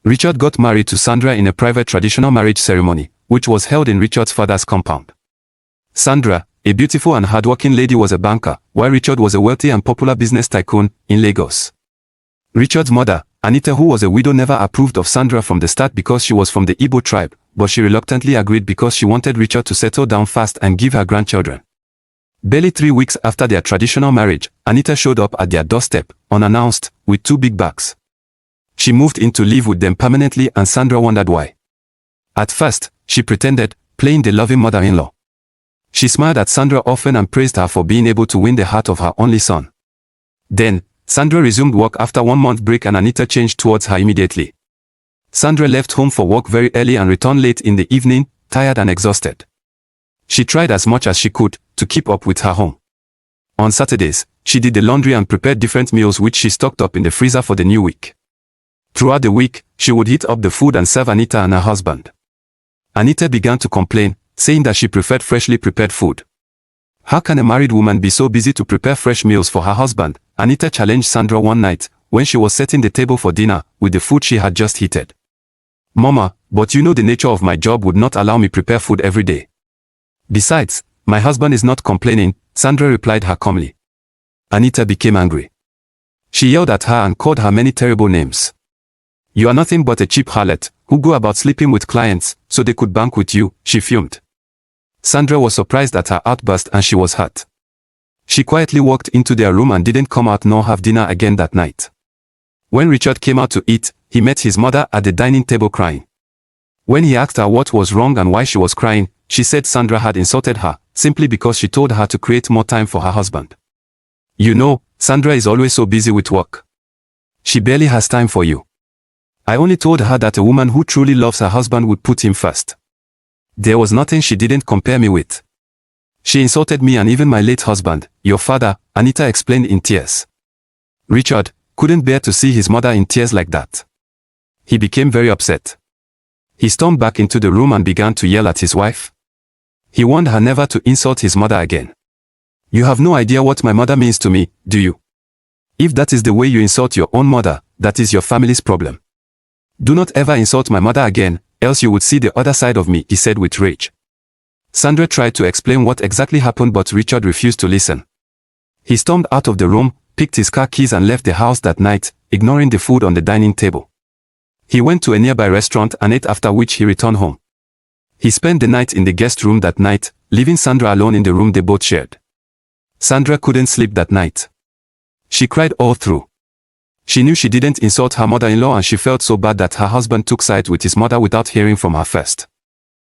Richard got married to Sandra in a private traditional marriage ceremony, which was held in Richard's father's compound. Sandra, a beautiful and hardworking lady, was a banker, while Richard was a wealthy and popular business tycoon in Lagos. Richard's mother, Anita, who was a widow, never approved of Sandra from the start because she was from the Igbo tribe, but she reluctantly agreed because she wanted Richard to settle down fast and give her grandchildren. Barely 3 weeks after their traditional marriage, Anita showed up at their doorstep, unannounced, with 2 big bags. She moved in to live with them permanently, and Sandra wondered why. At first, she pretended, playing the loving mother-in-law. She smiled at Sandra often and praised her for being able to win the heart of her only son. Then, Sandra resumed work after 1-month break, and Anita changed towards her immediately. Sandra left home for work very early and returned late in the evening, tired and exhausted. She tried as much as she could to keep up with her home. On Saturdays, she did the laundry and prepared different meals which she stocked up in the freezer for the new week. Throughout the week, she would heat up the food and serve Anita and her husband. Anita began to complain, saying that she preferred freshly prepared food. How can a married woman be so busy to prepare fresh meals for her husband? Anita challenged Sandra one night, when she was setting the table for dinner, with the food she had just heated. Mama, but you know the nature of my job would not allow me prepare food every day. Besides, my husband is not complaining, Sandra replied her calmly. Anita became angry. She yelled at her and called her many terrible names. You are nothing but a cheap harlot, who go about sleeping with clients, so they could bank with you, she fumed. Sandra was surprised at her outburst and she was hurt. She quietly walked into their room and didn't come out nor have dinner again that night. When Richard came out to eat, he met his mother at the dining table crying. When he asked her what was wrong and why she was crying, she said Sandra had insulted her, simply because she told her to create more time for her husband. You know, Sandra is always so busy with work. She barely has time for you. I only told her that a woman who truly loves her husband would put him first. There was nothing she didn't compare me with. She insulted me and even my late husband, your father, Anita explained in tears. Richard couldn't bear to see his mother in tears like that. He became very upset. He stormed back into the room and began to yell at his wife. He warned her never to insult his mother again. You have no idea what my mother means to me, do you? If that is the way you insult your own mother, that is your family's problem. Do not ever insult my mother again, else you would see the other side of me, he said with rage. Sandra tried to explain what exactly happened, but Richard refused to listen. He stormed out of the room, picked his car keys and left the house that night, ignoring the food on the dining table. He went to a nearby restaurant and ate, after which he returned home. He spent the night in the guest room that night, leaving Sandra alone in the room they both shared. Sandra couldn't sleep that night. She cried all through. She knew she didn't insult her mother-in-law and she felt so bad that her husband took sides with his mother without hearing from her first.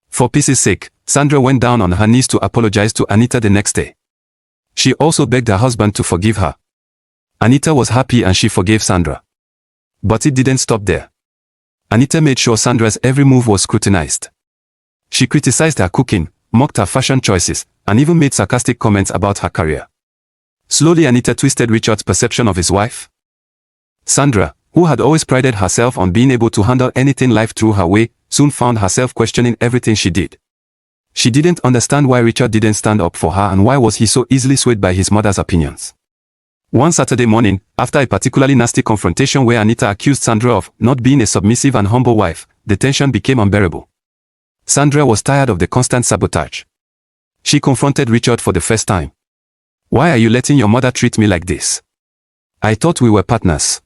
For peace's sake, Sandra went down on her knees to apologize to Anita the next day. She also begged her husband to forgive her. Anita was happy and she forgave Sandra. But it didn't stop there. Anita made sure Sandra's every move was scrutinized. She criticized her cooking, mocked her fashion choices, and even made sarcastic comments about her career. Slowly Anita twisted Richard's perception of his wife. Sandra, who had always prided herself on being able to handle anything life threw her way, soon found herself questioning everything she did. She didn't understand why Richard didn't stand up for her and why was he so easily swayed by his mother's opinions. One Saturday morning, after a particularly nasty confrontation where Anita accused Sandra of not being a submissive and humble wife, the tension became unbearable. Sandra was tired of the constant sabotage. She confronted Richard for the first time. Why are you letting your mother treat me like this? I thought we were partners.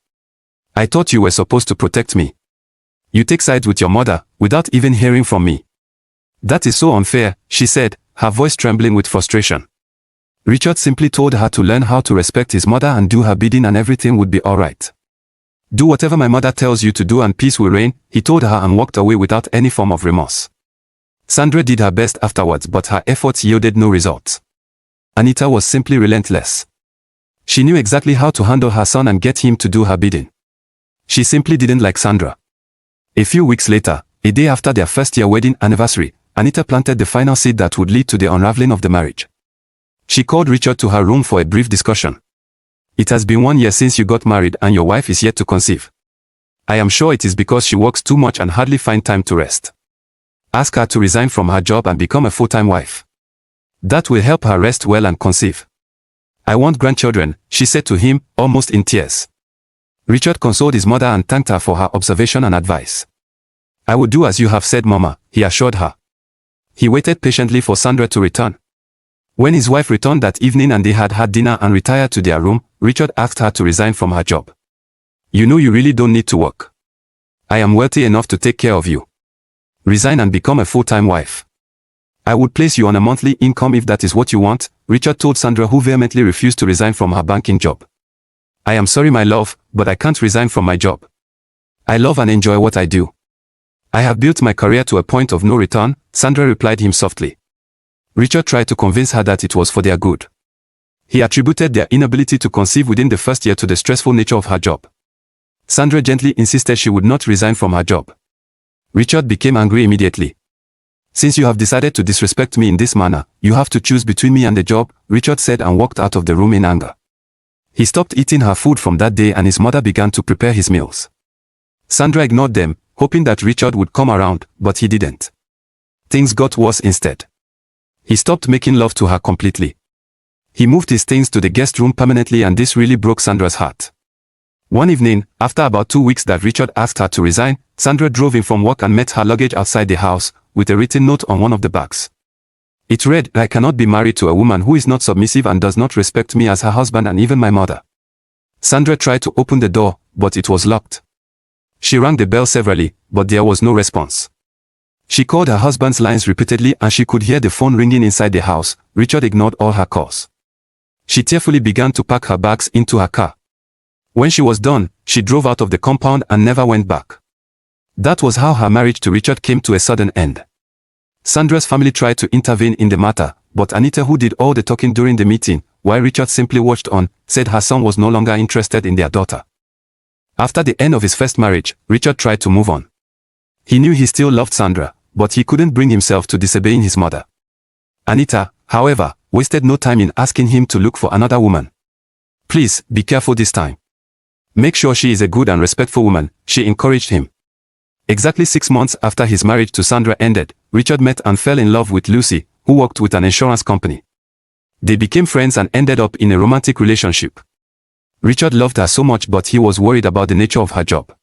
I thought you were supposed to protect me. You take sides with your mother, without even hearing from me. That is so unfair, she said, her voice trembling with frustration. Richard simply told her to learn how to respect his mother and do her bidding and everything would be alright. Do whatever my mother tells you to do and peace will reign, he told her and walked away without any form of remorse. Sandra did her best afterwards, but her efforts yielded no results. Anita was simply relentless. She knew exactly how to handle her son and get him to do her bidding. She simply didn't like Sandra. A few weeks later, a day after their first-year wedding anniversary, Anita planted the final seed that would lead to the unraveling of the marriage. She called Richard to her room for a brief discussion. It has been 1 year since you got married and your wife is yet to conceive. I am sure it is because she works too much and hardly finds time to rest. Ask her to resign from her job and become a full-time wife. That will help her rest well and conceive. I want grandchildren, she said to him, almost in tears. Richard consoled his mother and thanked her for her observation and advice. "I will do as you have said, Mama," he assured her. He waited patiently for Sandra to return. When his wife returned that evening and they had had dinner and retired to their room, Richard asked her to resign from her job. "You know you really don't need to work. I am wealthy enough to take care of you. Resign and become a full-time wife. I would place you on a monthly income if that is what you want," Richard told Sandra, who vehemently refused to resign from her banking job. "I am sorry, my love, but I can't resign from my job. I love and enjoy what I do. I have built my career to a point of no return," Sandra replied him softly. Richard tried to convince her that it was for their good. He attributed their inability to conceive within the first year to the stressful nature of her job. Sandra gently insisted she would not resign from her job. Richard became angry immediately. "Since you have decided to disrespect me in this manner, you have to choose between me and the job," Richard said, and walked out of the room in anger. He stopped eating her food from that day and his mother began to prepare his meals. Sandra ignored them, hoping that Richard would come around, but he didn't. Things got worse instead. He stopped making love to her completely. He moved his things to the guest room permanently, and this really broke Sandra's heart. One evening, after about 2 weeks that Richard asked her to resign, Sandra drove in from work and met her luggage outside the house, with a written note on one of the bags. It read, "I cannot be married to a woman who is not submissive and does not respect me as her husband and even my mother." Sandra tried to open the door, but it was locked. She rang the bell severally, but there was no response. She called her husband's lines repeatedly and she could hear the phone ringing inside the house. Richard ignored all her calls. She tearfully began to pack her bags into her car. When she was done, she drove out of the compound and never went back. That was how her marriage to Richard came to a sudden end. Sandra's family tried to intervene in the matter, but Anita, who did all the talking during the meeting, while Richard simply watched on, said her son was no longer interested in their daughter. After the end of his first marriage, Richard tried to move on. He knew he still loved Sandra, but he couldn't bring himself to disobeying his mother. Anita, however, wasted no time in asking him to look for another woman. "Please, be careful this time. Make sure she is a good and respectful woman," she encouraged him. Exactly 6 months after his marriage to Sandra ended, Richard met and fell in love with Lucy, who worked with an insurance company. They became friends and ended up in a romantic relationship. Richard loved her so much, but he was worried about the nature of her job.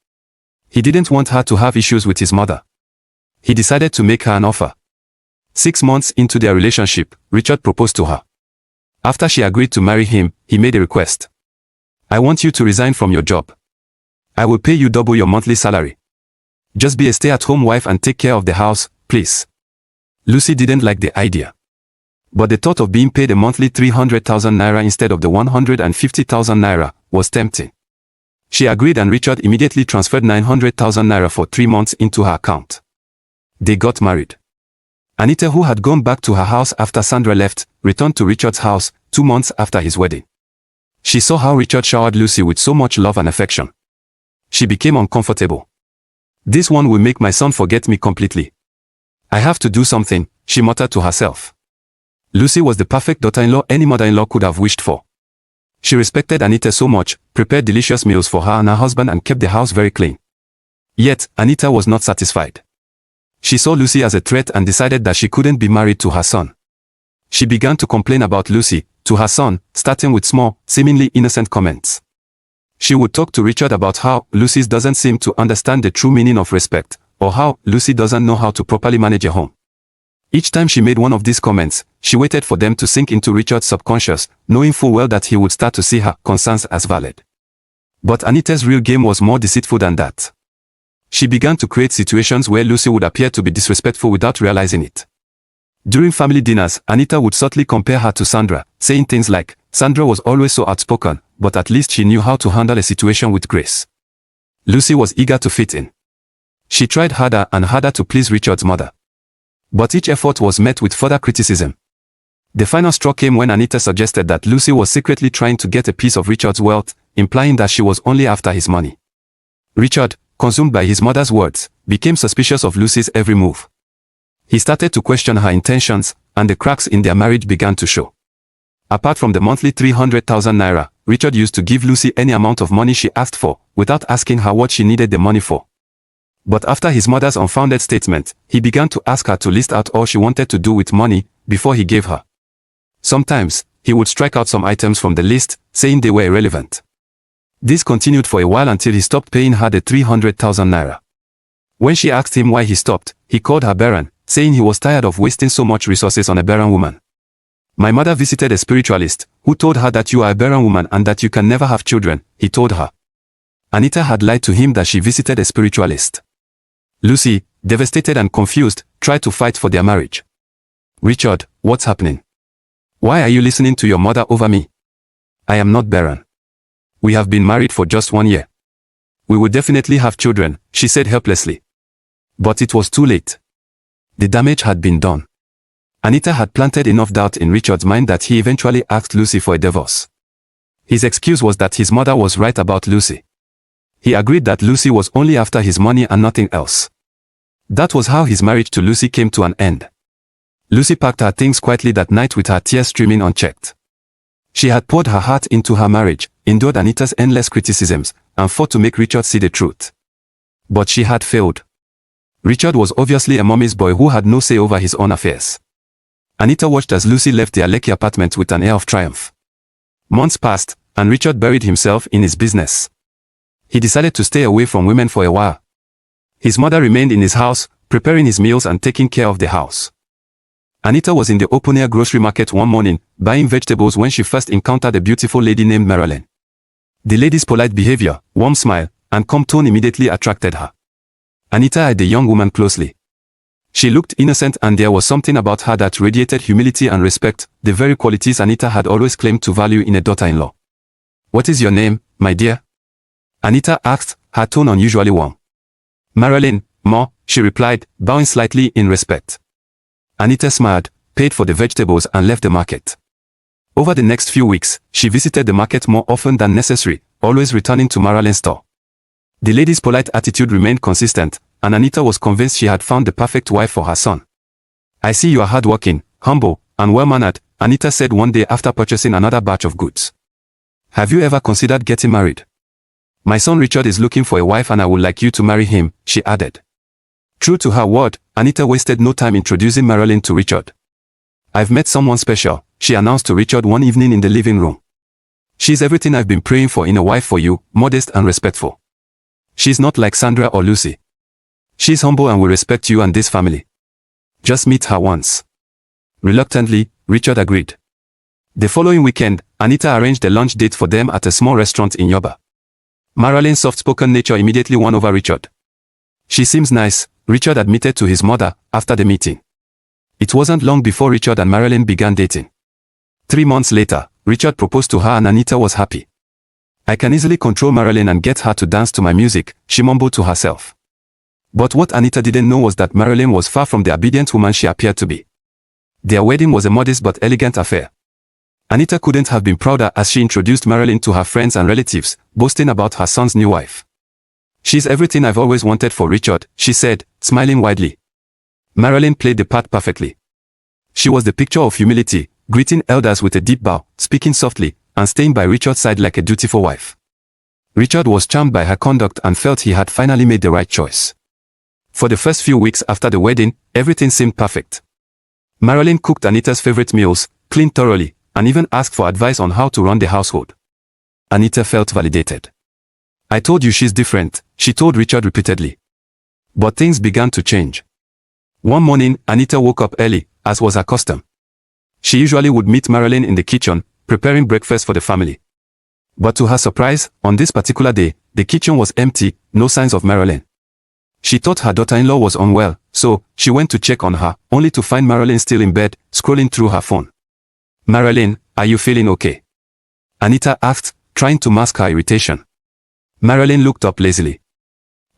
He didn't want her to have issues with his mother. He decided to make her an offer. 6 months into their relationship, Richard proposed to her. After she agreed to marry him, he made a request. "I want you to resign from your job. I will pay you double your monthly salary. Just be a stay-at-home wife and take care of the house, please." Lucy didn't like the idea. But the thought of being paid a monthly 300,000 naira instead of the 150,000 naira was tempting. She agreed and Richard immediately transferred 900,000 naira for 3 months into her account. They got married. Anita, who had gone back to her house after Sandra left, returned to Richard's house 2 months after his wedding. She saw how Richard showered Lucy with so much love and affection. She became uncomfortable. "This one will make my son forget me completely. I have to do something," she muttered to herself. Lucy was the perfect daughter-in-law any mother-in-law could have wished for. She respected Anita so much, prepared delicious meals for her and her husband and kept the house very clean. Yet, Anita was not satisfied. She saw Lucy as a threat and decided that she couldn't be married to her son. She began to complain about Lucy to her son, starting with small, seemingly innocent comments. She would talk to Richard about how Lucy doesn't seem to understand the true meaning of respect, or how Lucy doesn't know how to properly manage a home. Each time she made one of these comments, she waited for them to sink into Richard's subconscious, knowing full well that he would start to see her concerns as valid. But Anita's real game was more deceitful than that. She began to create situations where Lucy would appear to be disrespectful without realizing it. During family dinners, Anita would subtly compare her to Sandra, saying things like, "Sandra was always so outspoken, but at least she knew how to handle a situation with grace." Lucy was eager to fit in. She tried harder and harder to please Richard's mother. But each effort was met with further criticism. The final straw came when Anita suggested that Lucy was secretly trying to get a piece of Richard's wealth, implying that she was only after his money. Richard, consumed by his mother's words, became suspicious of Lucy's every move. He started to question her intentions, and the cracks in their marriage began to show. Apart from the monthly 300,000 naira, Richard used to give Lucy any amount of money she asked for, without asking her what she needed the money for. But after his mother's unfounded statement, he began to ask her to list out all she wanted to do with money, before he gave her. Sometimes, he would strike out some items from the list, saying they were irrelevant. This continued for a while until he stopped paying her the 300,000 naira. When she asked him why he stopped, he called her barren, saying he was tired of wasting so much resources on a barren woman. My mother visited a spiritualist, who told her that you are a barren woman and that you can never have children, he told her. Anita had lied to him that she visited a spiritualist. Lucy, devastated and confused, tried to fight for their marriage. Richard, what's happening? Why are you listening to your mother over me? I am not barren. We have been married for just 1 year. We will definitely have children, she said helplessly. But it was too late. The damage had been done. Anita had planted enough doubt in Richard's mind that he eventually asked Lucy for a divorce. His excuse was that his mother was right about Lucy. He agreed that Lucy was only after his money and nothing else. That was how his marriage to Lucy came to an end. Lucy packed her things quietly that night with her tears streaming unchecked. She had poured her heart into her marriage, endured Anita's endless criticisms, and fought to make Richard see the truth. But she had failed. Richard was obviously a mommy's boy who had no say over his own affairs. Anita watched as Lucy left their Lekki apartment with an air of triumph. Months passed, and Richard buried himself in his business. He decided to stay away from women for a while. His mother remained in his house, preparing his meals and taking care of the house. Anita was in the open-air grocery market one morning, buying vegetables when she first encountered a beautiful lady named Marilyn. The lady's polite behavior, warm smile, and calm tone immediately attracted her. Anita eyed the young woman closely. She looked innocent and there was something about her that radiated humility and respect, the very qualities Anita had always claimed to value in a daughter-in-law. What is your name, my dear? Anita asked, her tone unusually warm. Marilyn, Ma, she replied, bowing slightly in respect. Anita smiled, paid for the vegetables and left the market. Over the next few weeks, she visited the market more often than necessary, always returning to Marilyn's store. The lady's polite attitude remained consistent, and Anita was convinced she had found the perfect wife for her son. I see you are hardworking, humble, and well-mannered, Anita said one day after purchasing another batch of goods. Have you ever considered getting married? My son Richard is looking for a wife and I would like you to marry him, she added. True to her word, Anita wasted no time introducing Marilyn to Richard. I've met someone special, she announced to Richard one evening in the living room. She's everything I've been praying for in a wife for you, modest and respectful. She's not like Sandra or Lucy. She's humble and will respect you and this family. Just meet her once. Reluctantly, Richard agreed. The following weekend, Anita arranged a lunch date for them at a small restaurant in Yoba. Marilyn's soft-spoken nature immediately won over Richard. She seems nice, Richard admitted to his mother after the meeting. It wasn't long before Richard and Marilyn began dating. 3 months later, Richard proposed to her and Anita was happy. I can easily control Marilyn and get her to dance to my music, she mumbled to herself. But what Anita didn't know was that Marilyn was far from the obedient woman she appeared to be. Their wedding was a modest but elegant affair. Anita couldn't have been prouder as she introduced Marilyn to her friends and relatives, boasting about her son's new wife. She's everything I've always wanted for Richard, she said, smiling widely. Marilyn played the part perfectly. She was the picture of humility, greeting elders with a deep bow, speaking softly, and staying by Richard's side like a dutiful wife. Richard was charmed by her conduct and felt he had finally made the right choice. For the first few weeks after the wedding, everything seemed perfect. Marilyn cooked Anita's favorite meals, cleaned thoroughly, and even asked for advice on how to run the household. Anita felt validated. I told you she's different, she told Richard repeatedly. But things began to change. One morning, Anita woke up early, as was her custom. She usually would meet Marilyn in the kitchen, preparing breakfast for the family. But to her surprise, on this particular day, the kitchen was empty, no signs of Marilyn. She thought her daughter-in-law was unwell, so she went to check on her, only to find Marilyn still in bed, scrolling through her phone. Marilyn, are you feeling okay? Anita asked, trying to mask her irritation. Marilyn looked up lazily.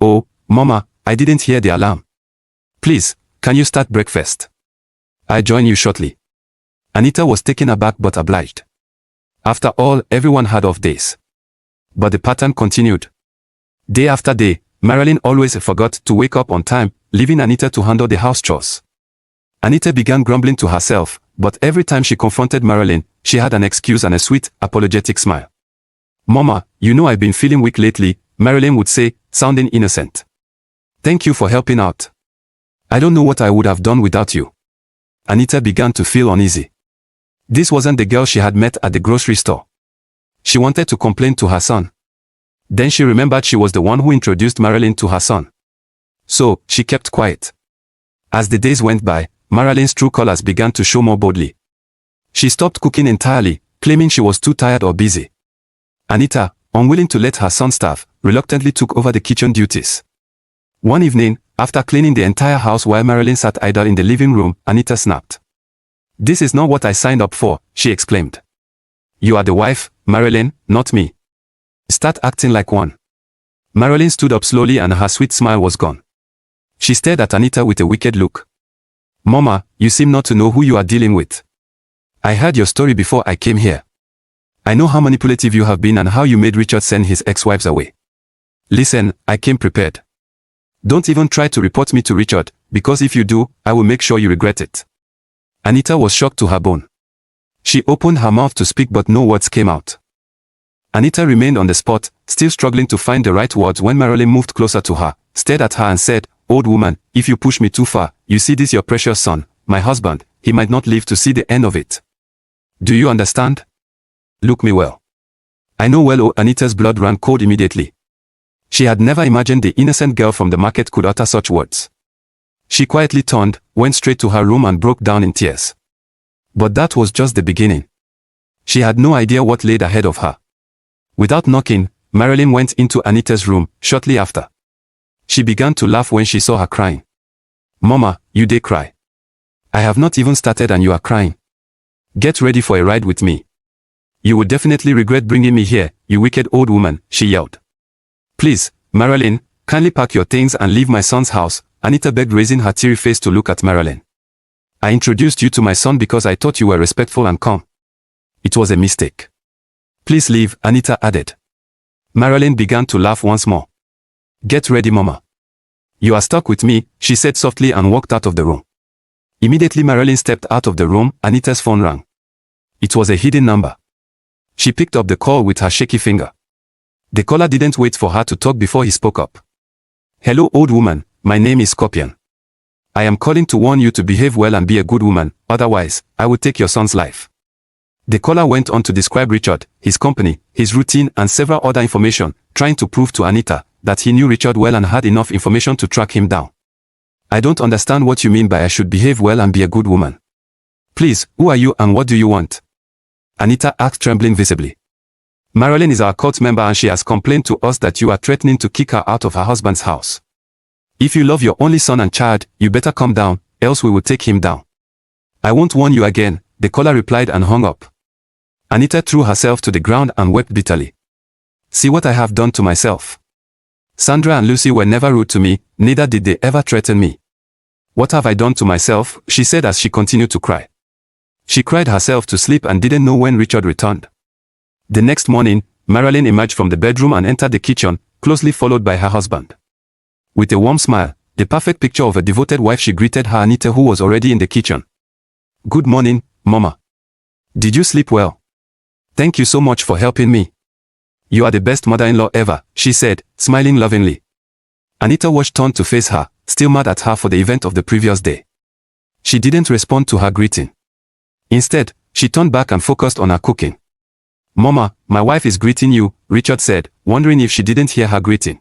Oh, Mama, I didn't hear the alarm. Please, can you start breakfast? I'll join you shortly. Anita was taken aback but obliged. After all, everyone had off days. But the pattern continued. Day after day, Marilyn always forgot to wake up on time, leaving Anita to handle the house chores. Anita began grumbling to herself, but every time she confronted Marilyn, she had an excuse and a sweet, apologetic smile. Mama, you know I've been feeling weak lately, Marilyn would say, sounding innocent. Thank you for helping out. I don't know what I would have done without you. Anita began to feel uneasy. This wasn't the girl she had met at the grocery store. She wanted to complain to her son. Then she remembered she was the one who introduced Marilyn to her son. So, she kept quiet. As the days went by, Marilyn's true colors began to show more boldly. She stopped cooking entirely, claiming she was too tired or busy. Anita, unwilling to let her son starve, reluctantly took over the kitchen duties. One evening, after cleaning the entire house while Marilyn sat idle in the living room, Anita snapped. "This is not what I signed up for," she exclaimed. "You are the wife, Marilyn, not me. Start acting like one." Marilyn stood up slowly and her sweet smile was gone. She stared at Anita with a wicked look. "Mama, you seem not to know who you are dealing with. I heard your story before I came here. I know how manipulative you have been and how you made Richard send his ex-wives away. Listen, I came prepared. Don't even try to report me to Richard, because if you do, I will make sure you regret it." Anita was shocked to her bone. She opened her mouth to speak but no words came out. Anita remained on the spot, still struggling to find the right words when Marilyn moved closer to her, stared at her and said, "Old woman, if you push me too far, you see this your precious son, my husband, he might not live to see the end of it. Do you understand? Look me well." I know well. Anita's blood ran cold immediately. She had never imagined the innocent girl from the market could utter such words. She quietly turned, went straight to her room and broke down in tears. But that was just the beginning. She had no idea what laid ahead of her. Without knocking, Marilyn went into Anita's room, shortly after. She began to laugh when she saw her crying. "Mama, you dare cry. I have not even started and you are crying. Get ready for a ride with me. You will definitely regret bringing me here, you wicked old woman," she yelled. "Please, Marilyn, kindly pack your things and leave my son's house," Anita begged, raising her teary face to look at Marilyn. "I introduced you to my son because I thought you were respectful and calm. It was a mistake. Please leave," Anita added. Marilyn began to laugh once more. "Get ready, Mama. You are stuck with me," she said softly and walked out of the room. Immediately Marilyn stepped out of the room, Anita's phone rang. It was a hidden number. She picked up the call with her shaky finger. The caller didn't wait for her to talk before he spoke up. "Hello, old woman, my name is Scorpion. I am calling to warn you to behave well and be a good woman, otherwise, I will take your son's life." The caller went on to describe Richard, his company, his routine and several other information, trying to prove to Anita that he knew Richard well and had enough information to track him down. "I don't understand what you mean by I should behave well and be a good woman. Please, who are you and what do you want?" Anita asked, trembling visibly. "Marilyn is our cult member and she has complained to us that you are threatening to kick her out of her husband's house. If you love your only son and child, you better calm down, else we will take him down." "I won't warn you again," the caller replied and hung up. Anita threw herself to the ground and wept bitterly. "See what I have done to myself. Sandra and Lucy were never rude to me, neither did they ever threaten me. What have I done to myself?" she said as she continued to cry. She cried herself to sleep and didn't know when Richard returned. The next morning, Marilyn emerged from the bedroom and entered the kitchen, closely followed by her husband. With a warm smile, the perfect picture of a devoted wife, she greeted her Anita, who was already in the kitchen. "Good morning, Mama. Did you sleep well? Thank you so much for helping me. You are the best mother-in-law ever," she said, smiling lovingly. Anita watched turned to face her, still mad at her for the event of the previous day. She didn't respond to her greeting. Instead, she turned back and focused on her cooking. "Mama, my wife is greeting you," Richard said, wondering if she didn't hear her greeting.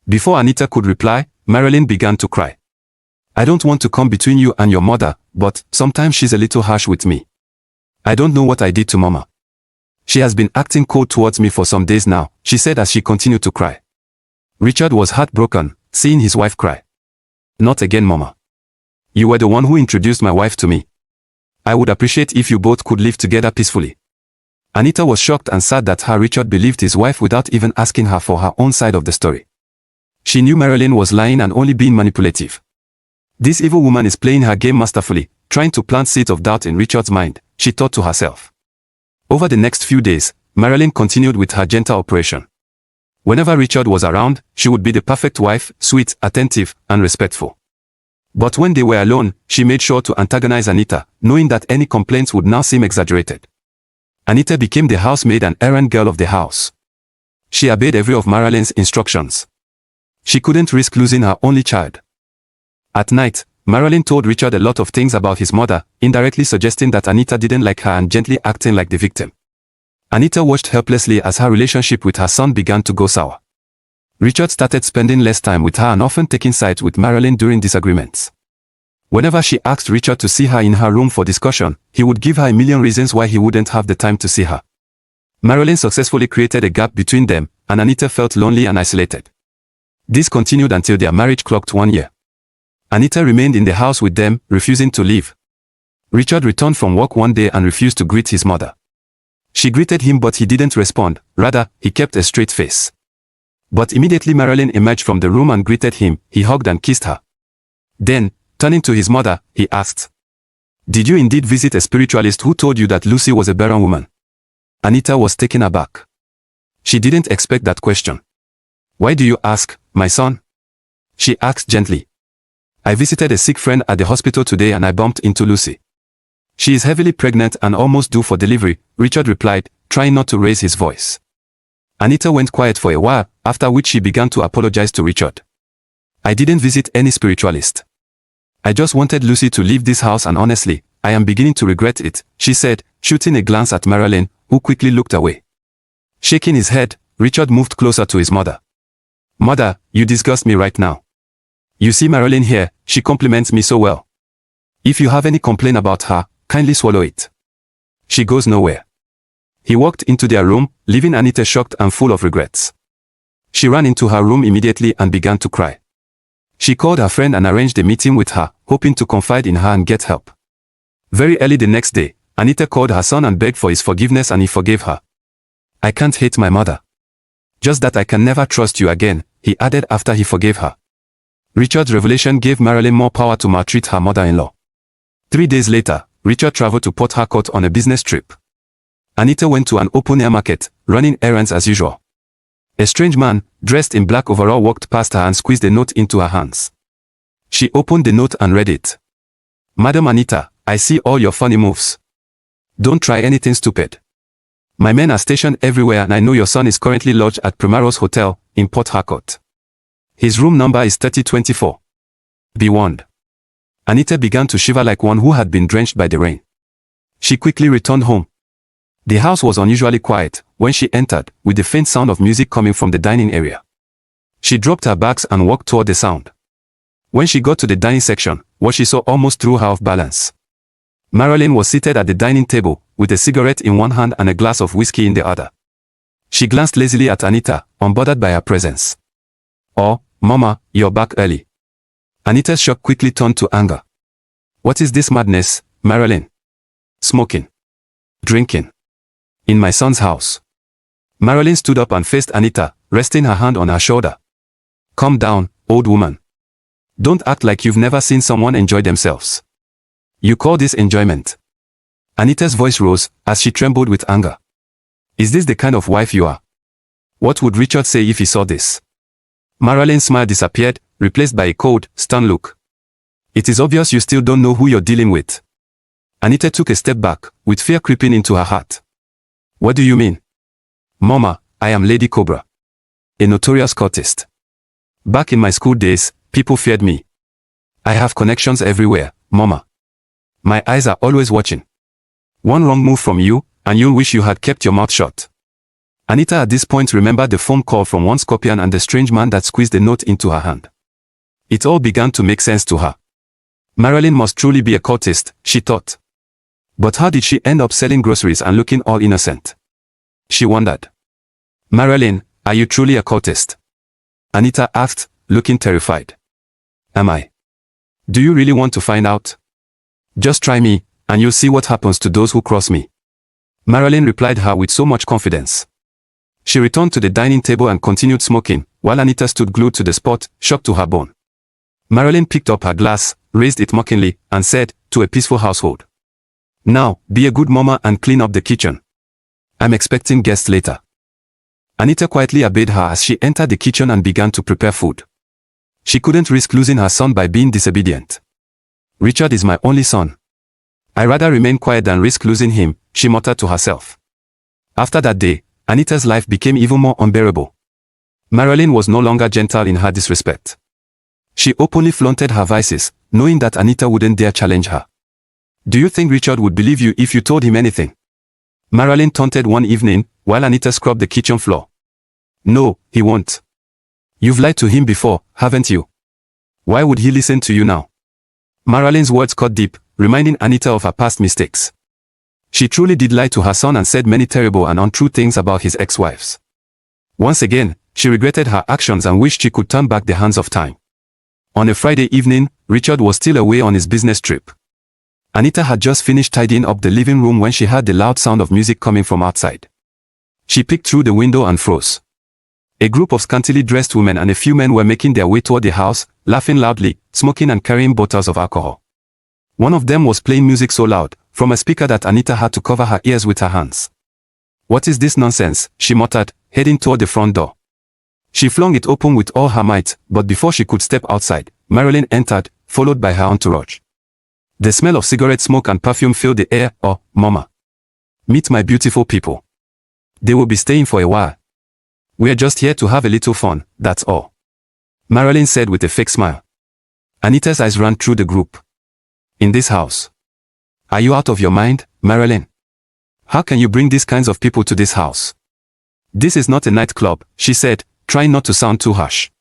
Before Anita could reply, Marilyn began to cry. "I don't want to come between you and your mother, but sometimes she's a little harsh with me. I don't know what I did to Mama. She has been acting cold towards me for some days now," she said as she continued to cry. Richard was heartbroken, seeing his wife cry. "Not again, Mama. You were the one who introduced my wife to me. I would appreciate if you both could live together peacefully." Anita was shocked and sad that her Richard believed his wife without even asking her for her own side of the story. She knew Marilyn was lying and only being manipulative. This evil woman is playing her game masterfully, trying to plant seeds of doubt in Richard's mind, she thought to herself. Over the next few days, Marilyn continued with her gentle operation. Whenever Richard was around, she would be the perfect wife, sweet, attentive, and respectful. But when they were alone, she made sure to antagonize Anita, knowing that any complaints would now seem exaggerated. Anita became the housemaid and errand girl of the house. She obeyed every of Marilyn's instructions. She couldn't risk losing her only child. At night, Marilyn told Richard a lot of things about his mother, indirectly suggesting that Anita didn't like her and gently acting like the victim. Anita watched helplessly as her relationship with her son began to go sour. Richard started spending less time with her and often taking sides with Marilyn during disagreements. Whenever she asked Richard to see her in her room for discussion, he would give her a million reasons why he wouldn't have the time to see her. Marilyn successfully created a gap between them, and Anita felt lonely and isolated. This continued until their marriage clocked 1 year. Anita remained in the house with them, refusing to leave. Richard returned from work one day and refused to greet his mother. She greeted him but he didn't respond, rather, he kept a straight face. But immediately Marilyn emerged from the room and greeted him, he hugged and kissed her. Then, turning to his mother, he asked, "Did you indeed visit a spiritualist who told you that Lucy was a barren woman?" Anita was taken aback. She didn't expect that question. "Why do you ask, my son?" she asked gently. "I visited a sick friend at the hospital today and I bumped into Lucy. She is heavily pregnant and almost due for delivery," Richard replied, trying not to raise his voice. Anita went quiet for a while, after which she began to apologize to Richard. "I didn't visit any spiritualist. I just wanted Lucy to leave this house and honestly, I am beginning to regret it," she said, shooting a glance at Marilyn, who quickly looked away. Shaking his head, Richard moved closer to his mother. "Mother, you disgust me right now. You see Marilyn here, she compliments me so well. If you have any complaint about her, kindly swallow it. She goes nowhere." He walked into their room, leaving Anita shocked and full of regrets. She ran into her room immediately and began to cry. She called her friend and arranged a meeting with her, hoping to confide in her and get help. Very early the next day, Anita called her son and begged for his forgiveness and he forgave her. "I can't hate my mother. Just that I can never trust you again," he added after he forgave her. Richard's revelation gave Marilyn more power to maltreat her mother-in-law. 3 days later, Richard traveled to Port Harcourt on a business trip. Anita went to an open-air market, running errands as usual. A strange man, dressed in black overall, walked past her and squeezed a note into her hands. She opened the note and read it. "Madam Anita, I see all your funny moves. Don't try anything stupid. My men are stationed everywhere and I know your son is currently lodged at Primaros Hotel, in Port Harcourt. His room number is 3024. Be warned." Anita began to shiver like one who had been drenched by the rain. She quickly returned home. The house was unusually quiet when she entered, with the faint sound of music coming from the dining area. She dropped her bags and walked toward the sound. When she got to the dining section, what she saw almost threw her off balance. Marilyn was seated at the dining table, with a cigarette in one hand and a glass of whiskey in the other. She glanced lazily at Anita, unbothered by her presence. "Oh, Mama, you're back early." Anita's shock quickly turned to anger. "What is this madness, Marilyn? Smoking. Drinking. In my son's house." Marilyn stood up and faced Anita, resting her hand on her shoulder. "Calm down, old woman. Don't act like you've never seen someone enjoy themselves. You call this enjoyment?" Anita's voice rose, as she trembled with anger. "Is this the kind of wife you are? What would Richard say if he saw this?" Marilyn's smile disappeared, replaced by a cold, stern look. "It is obvious you still don't know who you're dealing with." Anita took a step back, with fear creeping into her heart. "What do you mean?" "Mama, I am Lady Cobra. A notorious cultist. Back in my school days, people feared me. I have connections everywhere, Mama. My eyes are always watching. One wrong move from you, and you'll wish you had kept your mouth shut." Anita at this point remembered the phone call from one scorpion and the strange man that squeezed a note into her hand. It all began to make sense to her. Marilyn must truly be a cultist, she thought. But how did she end up selling groceries and looking all innocent? She wondered. "Marilyn, are you truly a cultist?" Anita asked, looking terrified. "Am I? Do you really want to find out? Just try me, and you'll see what happens to those who cross me." Marilyn replied her with so much confidence. She returned to the dining table and continued smoking, while Anita stood glued to the spot, shocked to her bone. Marilyn picked up her glass, raised it mockingly, and said, "To a peaceful household. Now, be a good mama and clean up the kitchen. I'm expecting guests later." Anita quietly obeyed her as she entered the kitchen and began to prepare food. She couldn't risk losing her son by being disobedient. "Richard is my only son. I'd rather remain quiet than risk losing him," she muttered to herself. After that day, Anita's life became even more unbearable. Marilyn was no longer gentle in her disrespect. She openly flaunted her vices, knowing that Anita wouldn't dare challenge her. "Do you think Richard would believe you if you told him anything?" Marilyn taunted one evening, while Anita scrubbed the kitchen floor. No, he won't. You've lied to him before, haven't you? Why would he listen to you now? Marilyn's words cut deep, reminding Anita of her past mistakes. She truly did lie to her son and said many terrible and untrue things about his ex-wives. Once again, she regretted her actions and wished she could turn back the hands of time. On a Friday evening, Richard was still away on his business trip. Anita had just finished tidying up the living room when she heard the loud sound of music coming from outside. She peeked through the window and froze. A group of scantily dressed women and a few men were making their way toward the house, laughing loudly, smoking and carrying bottles of alcohol. One of them was playing music so loud, from a speaker that Anita had to cover her ears with her hands. What is this nonsense? She muttered, heading toward the front door. She flung it open with all her might, but before she could step outside, Marilyn entered, followed by her entourage. The smell of cigarette smoke and perfume filled the air. Oh, Mama. Meet my beautiful people. They will be staying for a while. We're just here to have a little fun, that's all. Marilyn said with a fake smile. Anita's eyes ran through the group. In this house. Are you out of your mind, Marilyn? How can you bring these kinds of people to this house? This is not a nightclub, she said, trying not to sound too harsh.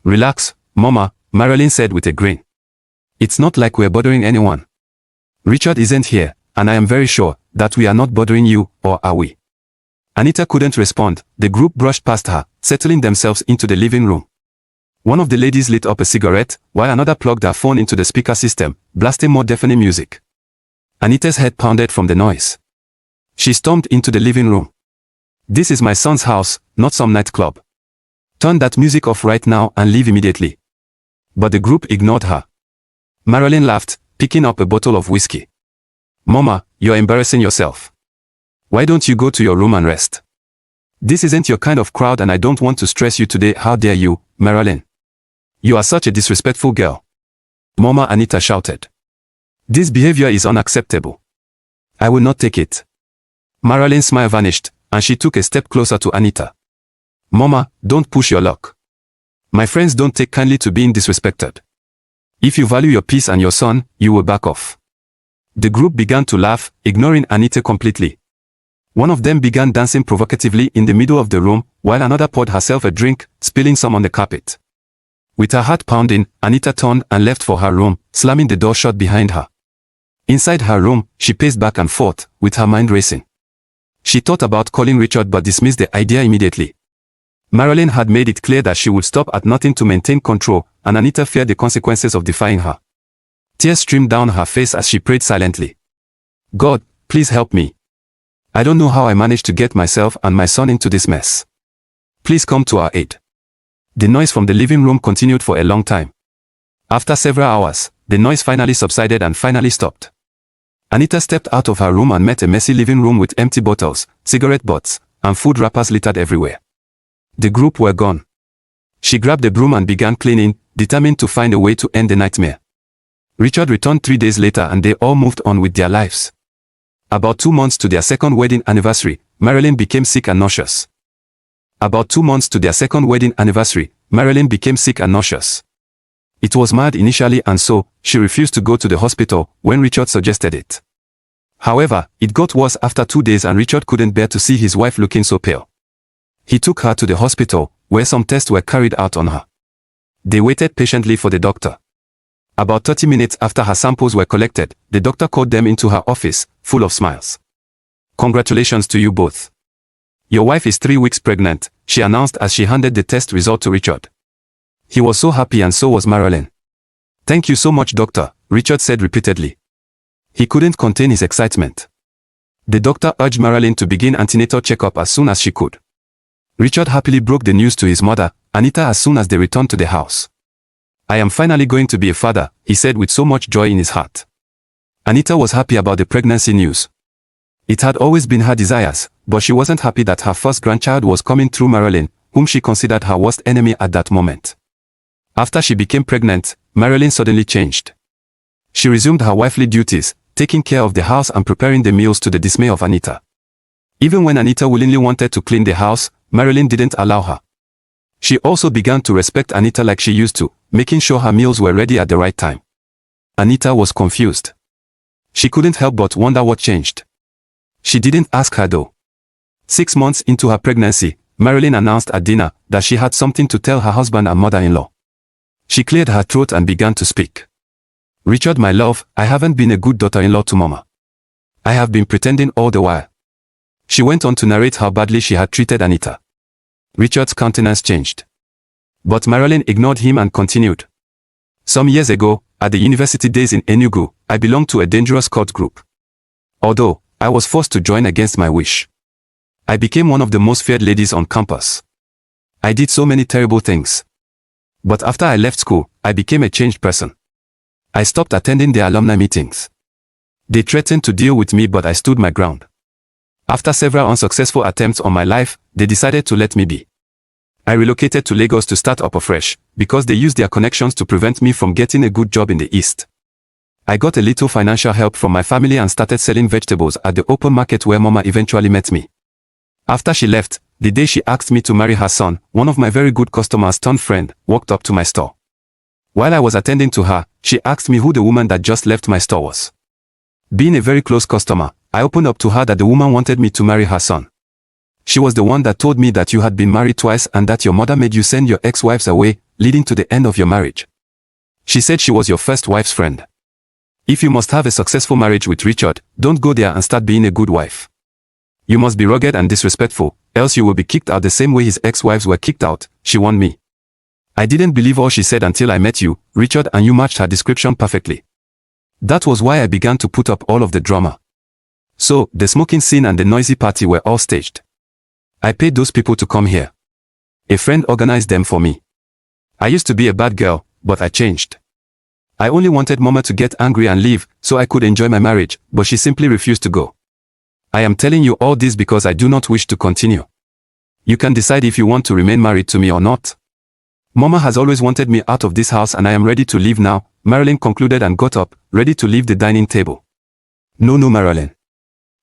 Relax, Mama, Marilyn said with a grin. It's not like we're bothering anyone. Richard isn't here, and I am very sure that we are not bothering you, or are we? Anita couldn't respond. The group brushed past her, settling themselves into the living room. One of the ladies lit up a cigarette, while another plugged her phone into the speaker system, blasting more deafening music. Anita's head pounded from the noise. She stormed into the living room. This is my son's house, not some nightclub. Turn that music off right now and leave immediately. But the group ignored her. Marilyn laughed, picking up a bottle of whiskey. Mama, you're embarrassing yourself. Why don't you go to your room and rest? This isn't your kind of crowd and I don't want to stress you today. How dare you, Marilyn? You are such a disrespectful girl. Mama, Anita shouted. This behavior is unacceptable. I will not take it. Marilyn's smile vanished, and she took a step closer to Anita. Mama, don't push your luck. My friends don't take kindly to being disrespected. If you value your peace and your son, you will back off. The group began to laugh, ignoring Anita completely. One of them began dancing provocatively in the middle of the room, while another poured herself a drink, spilling some on the carpet. With her heart pounding, Anita turned and left for her room, slamming the door shut behind her. Inside her room, she paced back and forth, with her mind racing. She thought about calling Richard but dismissed the idea immediately. Marilyn had made it clear that she would stop at nothing to maintain control, and Anita feared the consequences of defying her. Tears streamed down her face as she prayed silently. God, please help me. I don't know how I managed to get myself and my son into this mess. Please come to our aid. The noise from the living room continued for a long time. After several hours, the noise finally subsided and finally stopped. Anita stepped out of her room and met a messy living room with empty bottles, cigarette butts, and food wrappers littered everywhere. The group were gone. She grabbed the broom and began cleaning, determined to find a way to end the nightmare. Richard returned 3 days later and they all moved on with their lives. About 2 months to their second wedding anniversary, Marilyn became sick and nauseous. It was mild initially and so, she refused to go to the hospital when Richard suggested it. However, it got worse after 2 days and Richard couldn't bear to see his wife looking so pale. He took her to the hospital, where some tests were carried out on her. They waited patiently for the doctor. About 30 minutes after her samples were collected, the doctor called them into her office, full of smiles. Congratulations to you both. Your wife is 3 weeks pregnant, she announced as she handed the test result to Richard. He was so happy and so was Marilyn. Thank you so much, doctor, Richard said repeatedly. He couldn't contain his excitement. The doctor urged Marilyn to begin antenatal checkup as soon as she could. Richard happily broke the news to his mother, Anita, as soon as they returned to the house. I am finally going to be a father, he said with so much joy in his heart. Anita was happy about the pregnancy news. It had always been her desires, but she wasn't happy that her first grandchild was coming through Marilyn, whom she considered her worst enemy at that moment. After she became pregnant, Marilyn suddenly changed. She resumed her wifely duties, taking care of the house and preparing the meals to the dismay of Anita. Even when Anita willingly wanted to clean the house, Marilyn didn't allow her. She also began to respect Anita like she used to, making sure her meals were ready at the right time. Anita was confused. She couldn't help but wonder what changed. She didn't ask her though. 6 months into her pregnancy, Marilyn announced at dinner that she had something to tell her husband and mother-in-law. She cleared her throat and began to speak. "Richard, my love, I haven't been a good daughter-in-law to Mama. I have been pretending all the while." She went on to narrate how badly she had treated Anita. Richard's countenance changed. But Marilyn ignored him and continued. "Some years ago, at the university days in Enugu, I belonged to a dangerous cult group. Although, I was forced to join against my wish. I became one of the most feared ladies on campus. I did so many terrible things. But after I left school, I became a changed person. I stopped attending their alumni meetings. They threatened to deal with me, but I stood my ground. After several unsuccessful attempts on my life, they decided to let me be. I relocated to Lagos to start up afresh, because they used their connections to prevent me from getting a good job in the East. I got a little financial help from my family and started selling vegetables at the open market where Mama eventually met me. After she left, the day she asked me to marry her son, one of my very good customers turned friend walked up to my store. While I was attending to her, she asked me who the woman that just left my store was. Being a very close customer, I opened up to her that the woman wanted me to marry her son. She was the one that told me that you had been married twice and that your mother made you send your ex-wives away, leading to the end of your marriage. She said she was your first wife's friend. If you must have a successful marriage with Richard, don't go there and start being a good wife. You must be rugged and disrespectful, else you will be kicked out the same way his ex-wives were kicked out, she warned me. I didn't believe all she said until I met you, Richard, and you matched her description perfectly. That was why I began to put up all of the drama. So, the smoking scene and the noisy party were all staged. I paid those people to come here. A friend organized them for me. I used to be a bad girl, but I changed. I only wanted Mama to get angry and leave, so I could enjoy my marriage, but she simply refused to go. I am telling you all this because I do not wish to continue. You can decide if you want to remain married to me or not. Mama has always wanted me out of this house and I am ready to leave now, Marilyn concluded and got up, ready to leave the dining table. No, Marilyn.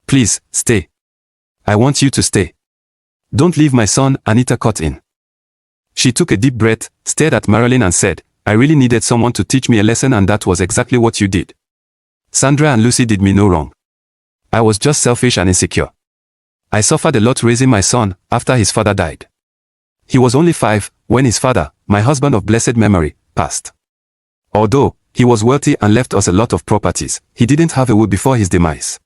Please, stay. I want you to stay. Don't leave my son, Anita cut in. She took a deep breath, stared at Marilyn and said, I really needed someone to teach me a lesson and that was exactly what you did. Sandra and Lucy did me no wrong. I was just selfish and insecure. I suffered a lot raising my son after his father died. He was only 5 when his father, my husband of blessed memory, passed. Although he was wealthy and left us a lot of properties, he didn't have a will before his demise.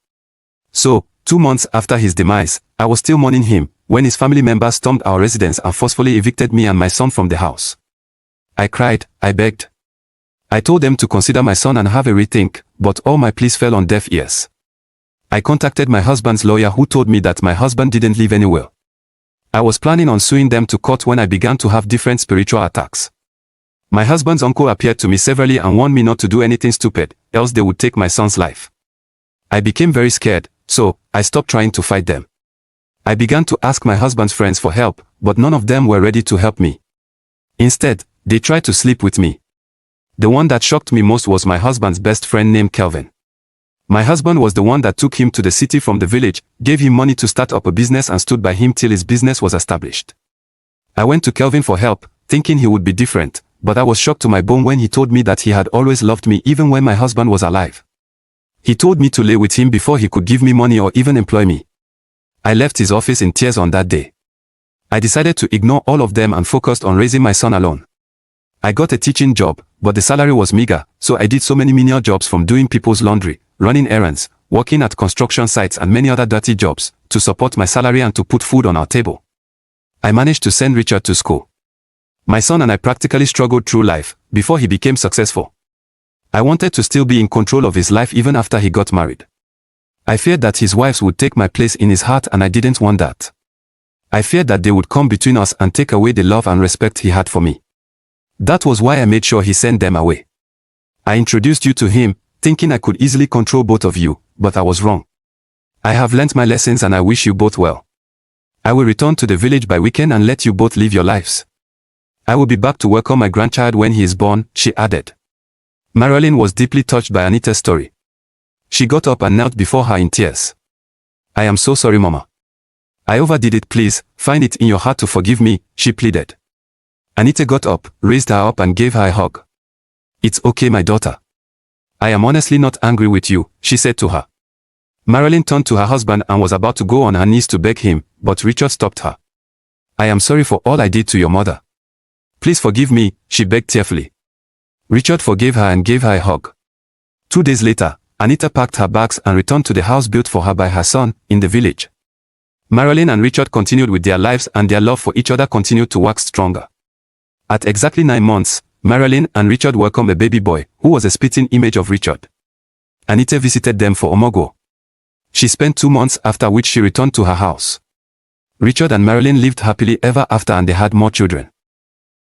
So, 2 months after his demise, I was still mourning him when his family members stormed our residence and forcefully evicted me and my son from the house. I cried, I begged. I told them to consider my son and have a rethink, but all my pleas fell on deaf ears. I contacted my husband's lawyer who told me that my husband didn't leave any will. I was planning on suing them to court when I began to have different spiritual attacks. My husband's uncle appeared to me severally and warned me not to do anything stupid, else they would take my son's life. I became very scared, so I stopped trying to fight them. I began to ask my husband's friends for help, but none of them were ready to help me. Instead, they tried to sleep with me. The one that shocked me most was my husband's best friend named Kelvin. My husband was the one that took him to the city from the village, gave him money to start up a business and stood by him till his business was established. I went to Kelvin for help, thinking he would be different, but I was shocked to my bone when he told me that he had always loved me even when my husband was alive. He told me to lay with him before he could give me money or even employ me. I left his office in tears on that day. I decided to ignore all of them and focused on raising my son alone. I got a teaching job, but the salary was meager, so I did so many menial jobs from doing people's laundry, running errands, working at construction sites and many other dirty jobs, to support my salary and to put food on our table. I managed to send Richard to school. My son and I practically struggled through life, before he became successful. I wanted to still be in control of his life even after he got married. I feared that his wives would take my place in his heart and I didn't want that. I feared that they would come between us and take away the love and respect he had for me. That was why I made sure he sent them away. I introduced you to him, thinking I could easily control both of you, but I was wrong. I have learnt my lessons and I wish you both well. I will return to the village by weekend and let you both live your lives. I will be back to welcome my grandchild when he is born, she added. Marilyn was deeply touched by Anita's story. She got up and knelt before her in tears. I am so sorry, Mama. I overdid it, please, find it in your heart to forgive me, she pleaded. Anita got up, raised her up and gave her a hug. It's okay, my daughter. I am honestly not angry with you, she said to her. Marilyn turned to her husband and was about to go on her knees to beg him, but Richard stopped her. I am sorry for all I did to your mother. Please forgive me, she begged tearfully. Richard forgave her and gave her a hug. 2 days later, Anita packed her bags and returned to the house built for her by her son, in the village. Marilyn and Richard continued with their lives and their love for each other continued to wax stronger. At exactly 9 months, Marilyn and Richard welcomed a baby boy, who was a spitting image of Richard. Anita visited them for Omogo. She spent 2 months, after which she returned to her house. Richard and Marilyn lived happily ever after and they had more children.